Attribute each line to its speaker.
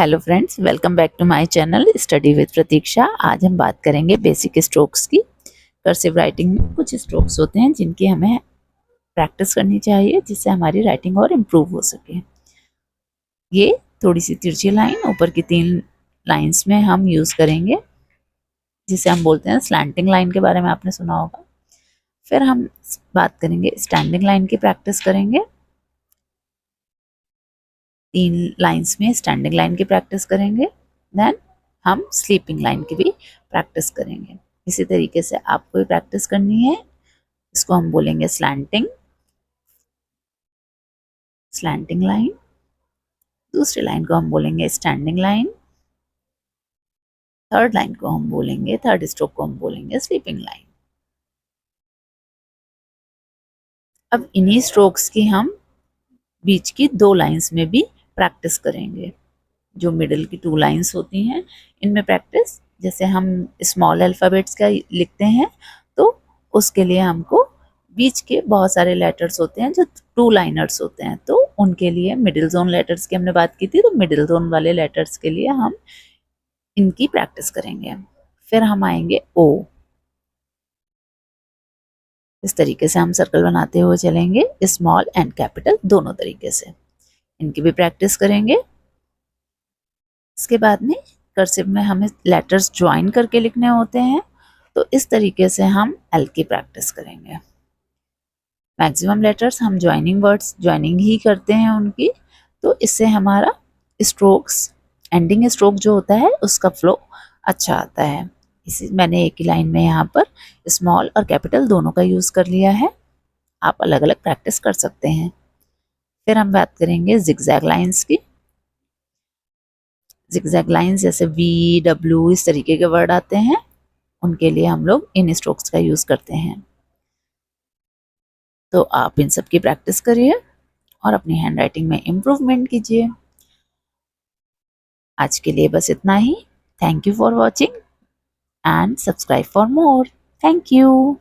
Speaker 1: Hello friends, welcome back to my channel study with Pratiksha. आज हम बात करेंगे बेसिक स्ट्रोक्स की। कर्सिव राइटिंग में कुछ स्ट्रोक्स होते हैं जिनकी हमें प्रैक्टिस करनी चाहिए, जिससे हमारी राइटिंग और इम्प्रूव हो सके। ये थोड़ी सी तिरछी लाइन ऊपर की 3 लाइंस में हम यूज़ करेंगे, जिसे हम बोलते हैं स्लैंटिंग लाइन। के बारे में आपने सुना होगा। फिर हम बात करेंगे स्टैंडिंग लाइन की, प्रैक्टिस करेंगे। 3 लाइंस में स्टैंडिंग लाइन की प्रैक्टिस करेंगे। देन हम स्लीपिंग लाइन की भी प्रैक्टिस करेंगे। इसी तरीके से आपको भी प्रैक्टिस करनी है। इसको हम बोलेंगे स्लैंटिंग लाइन। दूसरी लाइन को हम बोलेंगे स्टैंडिंग लाइन। थर्ड लाइन को हम बोलेंगे, थर्ड स्ट्रोक को हम बोलेंगे स्लीपिंग लाइन। अब इन्हीं स्ट्रोक्स की हम बीच की 2 लाइंस में भी प्रैक्टिस करेंगे। जो मिडिल की 2 लाइंस होती हैं, इनमें प्रैक्टिस, जैसे हम स्मॉल अल्फ़ाबेट्स का लिखते हैं तो उसके लिए हमको बीच के बहुत सारे लेटर्स होते हैं जो 2 लाइनर्स होते हैं, तो उनके लिए मिडिल जोन लेटर्स की हमने बात की थी। तो मिडिल जोन वाले लेटर्स के लिए हम इनकी प्रैक्टिस करेंगे। फिर हम आएंगे ओ। इस तरीके से हम सर्कल बनाते हुए चलेंगे, स्मॉल एंड कैपिटल दोनों तरीके से। इनकी भी प्रैक्टिस करेंगे। इसके बाद में कर्सिव में हमें लेटर्स ज्वाइन करके लिखने होते हैं, तो इस तरीके से हम एल की प्रैक्टिस करेंगे। मैक्सिमम लेटर्स हम ज्वाइनिंग वर्ड्स ज्वाइनिंग ही करते हैं उनकी, तो इससे हमारा स्ट्रोक्स, एंडिंग स्ट्रोक जो होता है उसका फ्लो अच्छा आता है। इसी मैंने एक ही लाइन में यहाँ पर स्मॉल और कैपिटल दोनों का यूज़ कर लिया है। आप अलग अलग प्रैक्टिस कर सकते हैं। फिर हम बात करेंगे जिगजैग लाइंस की। जिगजैग लाइंस जैसे वी, डब्ल्यू, इस तरीके के वर्ड आते हैं, उनके लिए हम लोग इन स्ट्रोक्स का यूज़ करते हैं। तो आप इन सब की प्रैक्टिस करिए और अपनी हैंड राइटिंग में इम्प्रूवमेंट कीजिए। आज के लिए बस इतना ही। Thank you for watching and subscribe for more. Thank you.